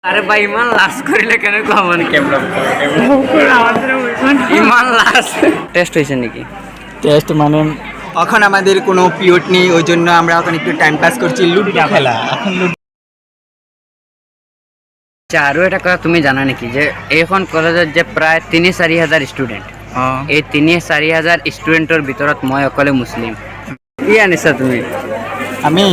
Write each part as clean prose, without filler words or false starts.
আরে ভাই ইমান লাজ করিলে কেন কমন ডেভেলপ করে আমাদের ইমান লাজ টেস্ট হয়েছে নাকি? টেস্ট মানে এখন আমাদের কোনো পিরিয়ড নেই, ওই জন্য আমরা এখন একটু টাইম পাস করছি লুডো খেলা। এখন আচ্ছা, আরও এটা কথা তুমি জানা নাকি যে এইখন কলেজত যে প্ৰায় ৩-৪ হাজাৰ ষ্টুডেণ্ট, এই ৩-৪ হাজাৰ ষ্টুডেণ্টৰ ভিতৰত মই অকলে মুছলিম। কি আনিছা তুমি? আমি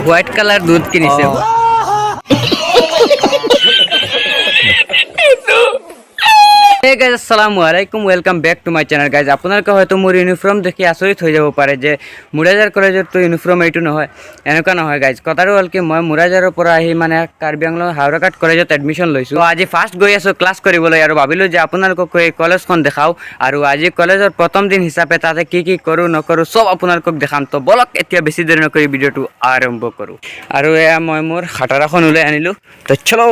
হোৱাইট কালাৰ দুধ কিনিছে। Hey guys, Assalamualaikum, welcome back to my channel guys. আপোনালোকে হয়তো মোৰ ইউনিফৰ্ম দেখি আচৰিত হৈ যাব পাৰে যে মুৰাজাৰ কলেজৰ তো ইউনিফৰ্ম এইটো নহয়, এনেকুৱা নহয় গাইজ। কথাটো হ'ল কি মই মুৰাজাৰৰ পৰা আহি মানে কাৰ্বি আংলং হাওৰাঘাট কলেজত এডমিশ্যন লৈছোঁ। তো আজি ফাৰ্ষ্ট গৈ আছোঁ ক্লাছ কৰিবলৈ আৰু ভাবিলোঁ যে আপোনালোকক এই কলেজখন দেখাওঁ আৰু আজি কলেজৰ প্ৰথম দিন হিচাপে তাতে কি কি কৰোঁ নকৰোঁ চব আপোনালোকক দেখাম। তো বলক এতিয়া বেছি দেৰি নকৰি ভিডিঅ'টো আৰম্ভ কৰোঁ। আৰু এয়া মই মোৰ খাটাৰাখন ওলাই আনিলোঁ, তো চলো।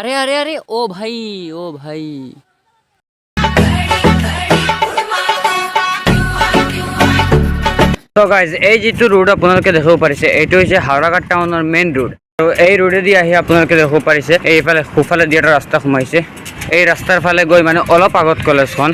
अरे अरे अरे ओ भाई তো গাইজ এই যিটো ৰোড আপোনালোকে দেখিব পাৰিছে এইটো হৈছে হাওৰাঘাট টাউনৰ মেইন ৰোড। আৰু এই ৰোডেদি আহি আপোনালোকে দেখিব পাৰিছে এইফালে সোঁফালে দি এটা ৰাস্তা সোমাইছে। এই ৰাস্তাৰ ফালে গৈ মানে অলপ আগত কলেজখন,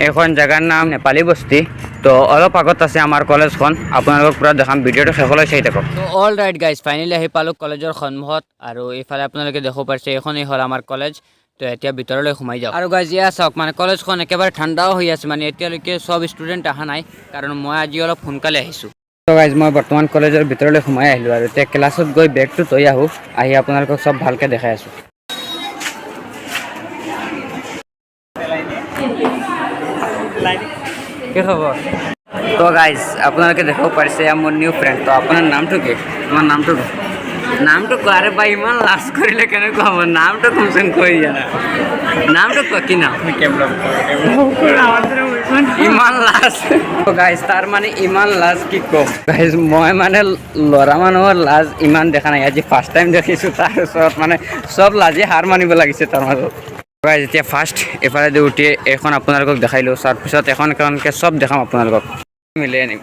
এইখন জেগাৰ নাম নেপালী বস্তি। তো অলপ আগত আছে আমাৰ কলেজখন, আপোনালোকক পূৰা দেখাম, ভিডিঅ'টো শেষলৈ চাই থাকক। তো অল ৰাইট গাইজ, ফাইনেলি আহি পালোঁ কলেজৰ সন্মুখত আৰু এইফালে আপোনালোকে দেখিব পাৰিছে এইখনেই হ'ল আমাৰ কলেজ। তো এতিয়া ভিতৰলৈ সোমাই যাওঁ। আৰু গাইজ এয়া চাওক মানে কলেজখন একেবাৰে ঠাণ্ডাও হৈ আছে, মানে এতিয়ালৈকে চব ষ্টুডেণ্ট অহা নাই কাৰণ মই আজি অলপ সোনকালে আহিছোঁ। তো গাইজ মই বৰ্তমান কলেজৰ ভিতৰলৈ সোমাই আহিলোঁ আৰু এতিয়া ক্লাছত গৈ বেগটো থৈ আহোঁ, আহি আপোনালোকক চব ভালকৈ দেখাই আছোঁ। কি খবৰ? তো গাইজ আপোনালোকে দেখিব পাৰিছে মোৰ নিউ ফ্ৰেণ্ড। তো আপোনাৰ নামটো কি? তোমাৰ নামটো কি? নামটো কোৱা। আৰে ভাই ইমান লাজ কৰিলে কেনেকুৱা হ'ব? নামটো কমচোন কৈ দিয়া না, নামটো কোৱা, কি নাম? ইমান লাজ। তো গাইজ তাৰ মানে ইমান লাজ কি ক'ম গাইজ, মই মানে ল'ৰা মানুহৰ লাজ ইমান দেখা নাই, আজি ফাৰ্ষ্ট টাইম দেখিছোঁ। তাৰ ওচৰত মানে চব লাজে হাৰ মানিব লাগিছে তাৰ মাজত। গাইজ এতিয়া ফাৰ্ষ্ট এফালেদি উঠি এইখন আপোনালোকক দেখাইলোঁ, তাৰপিছত এখন এখনকৈ চব দেখাম আপোনালোকক, মিলাই আনিব।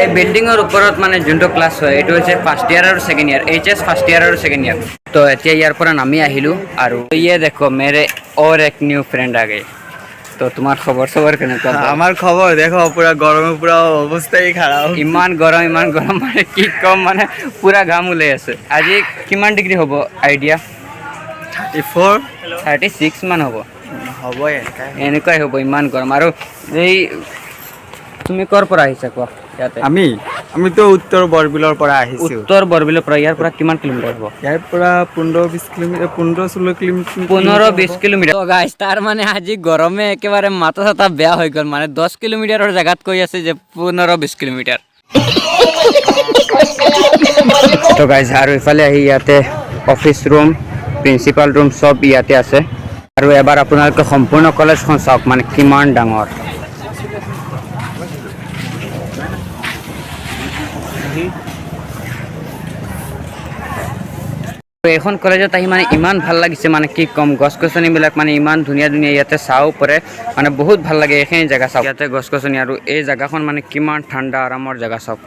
এই বিল্ডিঙৰ ওপৰত মানে যোনটো ক্লাছ হয় এইটো হৈছে ফাৰ্ষ্ট ইয়াৰ আৰু second year, HS first year আৰু ছেকেণ্ড ইয়াৰ। তো এতিয়া ইয়াৰ পৰা নামি আহিলোঁ আৰু ইয়ে দেখো মেৰে और एक নিউ ফ্ৰেণ্ড আ গয়ে। তো তোমাৰ খবৰ চবৰ কেনেকুৱা? আমাৰ খবৰ দেখো, পুৰা গৰমে পুৰা অবস্থাই খাৰাপ। ইমান গৰম মানে কি ক'ম, মানে পুৰা ঘাম ওলাই আছে। আজি কিমান ডিগ্ৰী হ'ব আইডিয়া? 36 মান হ'ব। হ'ব এনেকুৱাই হ'ব, ইমান গৰম। আৰু এই তুমি ক'ৰ পৰা আহিছা কোৱা? ইয়াতে আমি তো উত্তৰ বৰবিলৰ পৰা আহিছো। উত্তৰ বৰবিলৰ পৰা ইয়াৰ পৰা কিমান কিলোমিটাৰ হ'ব? ইয়াৰ পৰা 15-20 কিলোমিটাৰ, 15-16 কিলোমিটাৰ। 15-20 কিলোমিটাৰ। গাইজ তাৰ মানে আজি গৰমে একেবাৰে মাথা চাথা বেয়া হৈ গ'ল, মানে 10 কিলোমিটাৰৰ জেগাত কৈ আছে যে 15-20 কিলোমিটাৰ। তো গাইজ আৰু ইফালে আহি ইয়াতে অফিচ ৰুম, প্ৰিন্সিপাল ৰুম চব ইয়াতে আছে। আৰু এবাৰ আপোনালোকে সম্পূৰ্ণ কলেজখন চাওক মানে কিমান ডাঙৰ। এইখন কলেজত আহি মানে ইমান ভাল লাগিছে, মানে কি ক'ম, গছ গছনিবিলাক মানে ইমান ধুনীয়া ধুনীয়া ইয়াতে চাও পৰে, মানে বহুত ভাল লাগে এইখিনি জেগা চাওক। ইয়াতে গছ গছনি আৰু এই জেগাখন মানে কিমান ঠাণ্ডা আৰামৰ জেগা চাওক,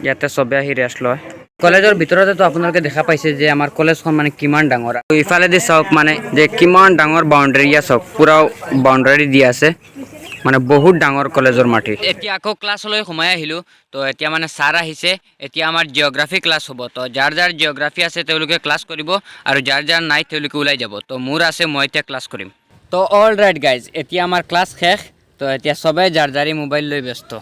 ইয়াতে চবে আহি ৰেষ্ট লয়। কলেজৰ ভিতৰতেতো আপোনালোকে দেখা পাইছে যে আমাৰ কলেজখন মানে কিমান ডাঙৰ। আৰু ইফালেদি চাওক মানে যে কিমান ডাঙৰ বাউণ্ডেৰী চাওক, পুৰা বাউণ্ডাৰী দিয়া আছে, মানে বহুত ডাঙৰ কলেজৰ মাটি। এতিয়া আকৌ ক্লাছলৈ সোমাই আহিলোঁ। তো এতিয়া মানে ছাৰ আহিছে, এতিয়া আমাৰ জিঅ'গ্ৰাফী ক্লাছ হ'ব। তো যাৰ যাৰ জিঅ'গ্ৰাফী আছে তেওঁলোকে ক্লাছ কৰিব আৰু যাৰ যাৰ নাই তেওঁলোকে ওলাই যাব। তো মোৰ আছে, মই এতিয়া ক্লাছ কৰিম। তো অল ৰাইট গাইজ, এতিয়া আমাৰ ক্লাছ শেষ। তো এতিয়া চবেই যাৰ যাৰি মোবাইল লৈ ব্যস্ত।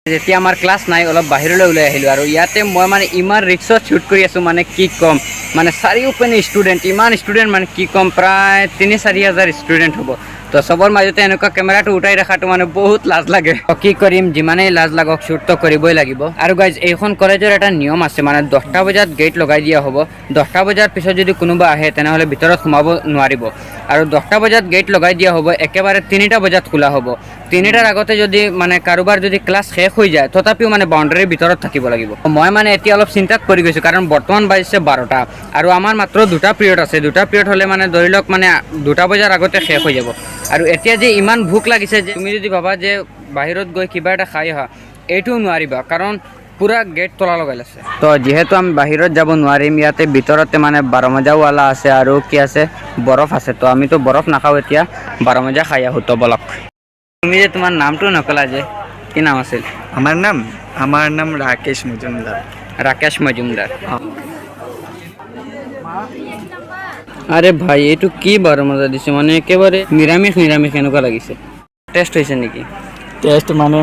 যেতিয়া আমাৰ ক্লাছ নাই অলপ বাহিৰলৈ ওলাই আহিলোঁ আৰু ইয়াতে মই মানে ইমান ৰিক্সত শ্বুট কৰি আছোঁ, মানে কি ক'ম, মানে চাৰিওপিনে ষ্টুডেণ্ট, ইমান ষ্টুডেণ্ট মানে কি ক'ম, প্ৰায় 3-4 হাজাৰ ষ্টুডেণ্ট হ'ব। তো চবৰ মাজতে এনেকুৱা কেমেৰাটো উঠাই ৰখাটো মানে বহুত লাজ লাগে। কি কৰিম, যিমানেই লাজ লাগক শ্বুটটো কৰিবই লাগিব। আৰু গাইজ এইখন কলেজৰ এটা নিয়ম আছে, মানে 10টা বজাত গেট লগাই দিয়া হ'ব। 10টা বজাৰ পিছত যদি কোনোবা আহে তেনেহ'লে ভিতৰত সোমাব নোৱাৰিব। আৰু 10টা বজাত গেট লগাই দিয়া হ'ব, একেবাৰে 3টা বজাত খোলা হ'ব। 3টাৰ আগতে যদি মানে কাৰোবাৰ যদি ক্লাছ শেষ হৈ যায় তথাপিও মানে বাউণ্ডাৰীৰ ভিতৰত থাকিব লাগিব। মই মানে এতিয়া অলপ চিন্তাত পৰি গৈছোঁ, কাৰণ বৰ্তমান বাজিছে 12টা আৰু আমাৰ মাত্ৰ 2টা পিৰিয়ড আছে। 2টা পিৰিয়ড হ'লে মানে ধৰি লওক মানে 2টা বজাৰ আগতে শেষ হৈ যাব। আৰু এতিয়া যে ইমান ভোক লাগিছে যে তুমি যদি ভাবা যে বাহিৰত গৈ কিবা এটা খাই আহা, এইটোও নোৱাৰিবা, কাৰণ পুৰা গেট তলা লগাই আছে। তো যিহেতু আমি বাহিৰত যাব নোৱাৰিম, ইয়াতে ভিতৰতে মানে 12 মজাৱালা আছে আৰু কি আছে, বৰফ আছে। তো আমিতো বৰফ নাখাওঁ, এতিয়া 12 মজা খাই আহোঁ। তো বলক, তুমি যে তোমাৰ নামটো নকলা যে, কি নাম আছিল? আমার নাম রাকেশ মজুমদার। রাকেশ মজুমদার। আরে ভাই, এইটো কি 12 মজা দিছে, মানে একেবাৰে নিৰামিষ নিৰামিষ এনেকুৱা লাগিছে। টেষ্ট হৈছে নেকি? টেস্ট মানে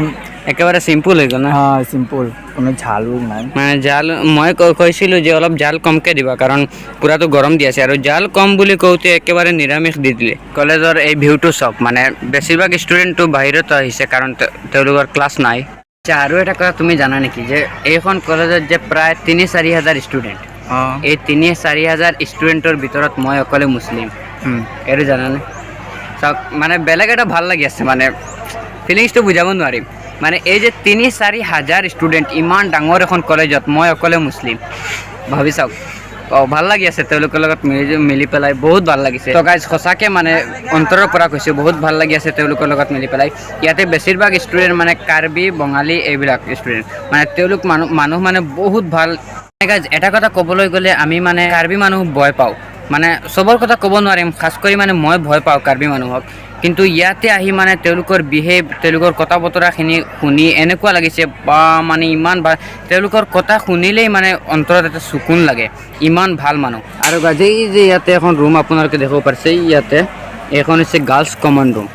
একেবাৰে চিম্পুল হৈ গ'ল না? হ্যাঁ সিম্পল, কোনো ঝালও নাই। মানে জাল মই কৈছিলোঁ যে অলপ জাল কমকৈ দিবা, কাৰণ পূৰাটো গৰম দি আছে। আৰু জাল কম বুলি কওঁতে একেবাৰে নিৰামিষ দি দিলে। কলেজৰ এই ভিউটো চাওক, মানে বেছিভাগ ষ্টুডেণ্টটো বাহিৰত আহিছে, কাৰণ তেওঁলোকৰ ক্লাছ নাই। আচ্ছা, আৰু এটা কথা তুমি জানা নেকি যে এইখন কলেজত যে প্ৰায় 3-4 হাজাৰ ষ্টুডেণ্ট, এই 3-4 হাজাৰ ষ্টুডেণ্টৰ ভিতৰত মই অকলে মুছলিম। এইটো জানানে? চাওক, মানে বেলেগ এটা ভাল লাগি আছে, মানে ফিলিংছটো বুজাব নোৱাৰিম। মানে এই যে 3-4 হাজাৰ ষ্টুডেণ্ট ইমান ডাঙৰ এখন কলেজত মই অকলে মুছলিম, ভাবি চাওক। ভাল লাগি আছে তেওঁলোকৰ লগত মিলি পেলাই, বহুত ভাল লাগিছে। তো গাইজ সঁচাকৈ মানে অন্তৰৰ পৰা কৈছোঁ, বহুত ভাল লাগি আছে তেওঁলোকৰ লগত মিলি পেলাই। ইয়াতে বেছিভাগ ষ্টুডেণ্ট মানে কাৰ্বি, বঙালী এইবিলাক ষ্টুডেণ্ট, মানে তেওঁলোক মানুহ মানে বহুত ভাল। গাইজ এটা কথা ক'বলৈ গ'লে, আমি মানে কাৰ্বি মানুহ ভয় পাওঁ, মানে চবৰ কথা ক'ব নোৱাৰিম, খাছ কৰি মানে মই ভয় পাওঁ কাৰ্বি মানুহক। কিন্তু ইয়াতে আহি মানে তেওঁলোকৰ বিহেভ, তেওঁলোকৰ কথা বতৰাখিনি শুনি এনেকুৱা লাগিছে বা মানে ইমান ভাল, তেওঁলোকৰ কথা শুনিলেই মানে অন্তৰত এটা চকুন লাগে, ইমান ভাল মানুহ। আৰু গাজেই যে ইয়াতে এখন ৰুম আপোনালোকে দেখিব পাৰিছে, ইয়াতে এইখন হৈছে গাৰ্লছ কমন ৰুম।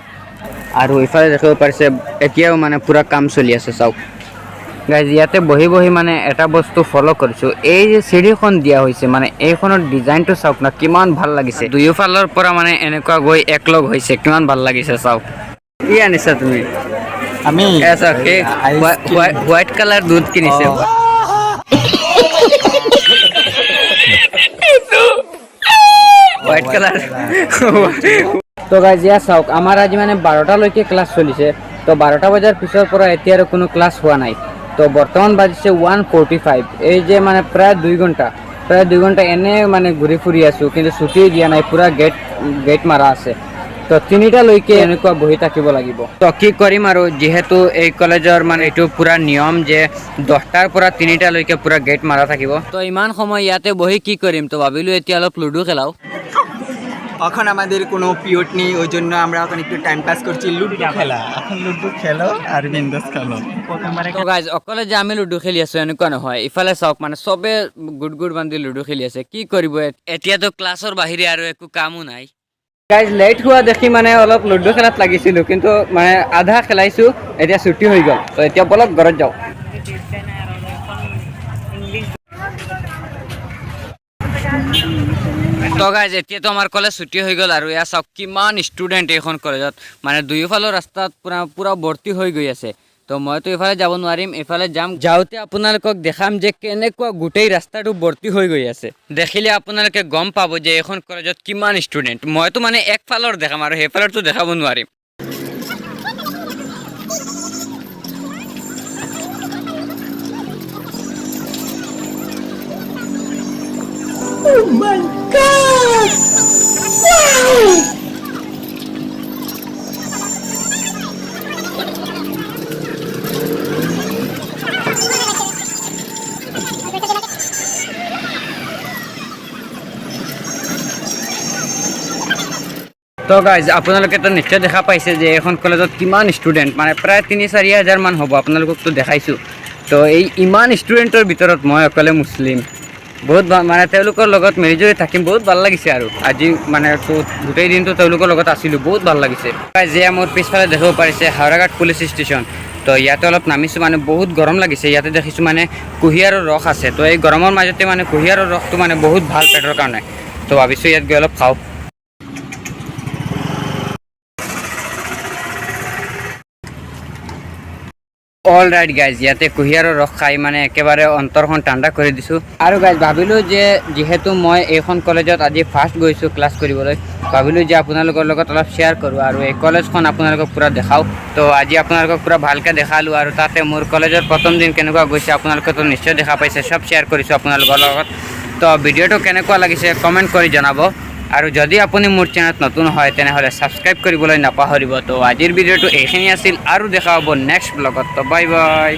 আৰু ইফালে দেখিব পাৰিছে এতিয়াও মানে পূৰা কাম চলি আছে। চাওক গাইজ, ইয়াতে বহি বহি মানে এটা বস্তু ফ'ল' কৰিছোঁ, এই যে চিৰিখন দিয়া হৈছে, মানে এইখনৰ ডিজাইনটো চাওক না, কিমান ভাল লাগিছে। দুয়োফালৰ পৰা মানে এনেকুৱা গৈ একলগ হৈছে, কিমান ভাল লাগিছে। চাওক, কি আনিছা তুমি? আমি চাওক, এই হোৱাইট কালাৰ দুধ কিনিছে। White colour. তো গাইজ ইয়া চাওক, আমাৰ আজি মানে 12টালৈকে ক্লাছ চলিছে। তো 12টা বজাৰ পিছৰ পৰা এতিয়া আৰু কোনো ক্লাছ হোৱা নাই। তো বৰ্তমান বাজিছে 1:45, এই যে মানে প্ৰায় 2 ঘণ্টা এনে মানে ঘূৰি ফুৰি আছোঁ, কিন্তু ছুটি দিয়া নাই, পূৰা গেট মাৰা আছে। তো 3টালৈকে এনেকুৱা বহি থাকিব লাগিব। তো কি কৰিম আৰু, যিহেতু এই কলেজৰ মানে এইটো পূৰা নিয়ম যে 10টাৰ পৰা 3টালৈকে পূৰা গেট মাৰা থাকিব। তো ইমান সময় ইয়াতে বহি কি কৰিম, তো ভাবিলোঁ এতিয়া অলপ লুডু খেলাওঁ। এখন আমাদের কোনো পিরিয়ড নেই, ওই জন্য আমরা এখন একটু টাইম পাস করছি লুডো খেলা। এখন লুডো খেলো আর বিন্দাস খেলো। তো গাইজ, অকলে যে আমি লুডু খেলি আছোঁ এনেকুৱা নহয়, ইফালে চাওক মানে চবে গুট বান্ধি লুডু খেলি আছে। কি কৰিব, এতিয়াতো ক্লাছৰ বাহিৰে আৰু একো কামো নাই। গাইজ, লেট হোৱা দেখি মানে অলপ লুডু খেলাত লাগিছিলোঁ, কিন্তু মানে আধা খেলাইছোঁ, এতিয়া ছুটি হৈ গ'ল। তো এতিয়া বলক ঘৰত যাওঁ। তো গাইজ, এতিয়াতো আমাৰ কলেজ ছুটি হৈ গ'ল, আৰু এয়া চাওক কিমান ষ্টুডেণ্ট এইখন কলেজত, মানে দুয়োফালৰ ৰাস্তাত পূৰা ভৰ্তি হৈ গৈ আছে। তো মইতো এইফালে যাব নোৱাৰিম, এইফালে যাম। যাওঁতে আপোনালোকক দেখাম যে কেনেকুৱা গোটেই ৰাস্তাটো ভৰ্তি হৈ গৈ আছে। দেখিলে আপোনালোকে গম পাব যে এইখন কলেজত কিমান ষ্টুডেণ্ট। মইতো মানে একফালৰ দেখাম আৰু সেইফালৰতো দেখাব নোৱাৰিম। Oh my God! Wow! তো গাইজ, আপোনালোকেতো নিশ্চয় দেখা পাইছে যে এইখন কলেজত কিমান ষ্টুডেণ্ট, মানে প্ৰায় 3-4 হাজাৰ মান হ'ব। আপোনালোককতো দেখাইছোঁ। তো এই ইমান ষ্টুডেণ্টৰ ভিতৰত মই অকলে মুছলিম, বহুত ভাল, মানে তেওঁলোকৰ লগত মিলিজুলি থাকিম, বহুত ভাল লাগিছে। আৰু আজি মানে গোটেই দিনটো তেওঁলোকৰ লগত আছিলোঁ, বহুত ভাল লাগিছে। যে মোৰ পিছফালে দেখিব পাৰিছে হাওৰাঘাট পুলিচ ষ্টেচন। তো ইয়াতে অলপ নামিছোঁ, মানে বহুত গৰম লাগিছে। ইয়াতে দেখিছোঁ মানে কুঁহিয়াৰৰ ৰস আছে। তো এই গৰমৰ মাজতে মানে কুঁহিয়াৰৰ ৰসটো মানে বহুত ভাল পেটৰ কাৰণে। তো ভাবিছোঁ ইয়াত গৈ অলপ খাওঁ। অল ৰাইট গাইজ ইয়াতে কুঁহিয়াৰৰ ৰস খাই মানে একেবাৰে অন্তৰখন ঠাণ্ডা কৰি দিছোঁ আৰু গাইজ ভাবিলোঁ যে যিহেতু মই এইখন কলেজত আজি ফাৰ্ষ্ট গৈছোঁ ক্লাছ কৰিবলৈ ভাবিলোঁ যে আপোনালোকৰ লগত অলপ শ্বেয়াৰ কৰোঁ আৰু এই কলেজখন আপোনালোকক পূৰা দেখাওঁ তো আজি আপোনালোকক পূৰা ভালকৈ দেখালোঁ আৰু তাতে মোৰ কলেজৰ প্ৰথম দিন কেনেকুৱা গৈছে আপোনালোকেতো নিশ্চয় দেখা পাইছে চব শ্বেয়াৰ কৰিছোঁ আপোনালোকৰ লগত তো ভিডিঅ'টো কেনেকুৱা লাগিছে কমেণ্ট কৰি জনাব আৰু যদি আপুনি মোৰ চেনেলত নতুন হয় তেনেহ'লে ছাবস্ক্ৰাইব কৰিবলৈ নাপাহৰিব তো আজিৰ ভিডিঅ'টো এইখিনি আছিল আৰু দেখা হ'ব নেক্সট ব্লগত তো বাই বাই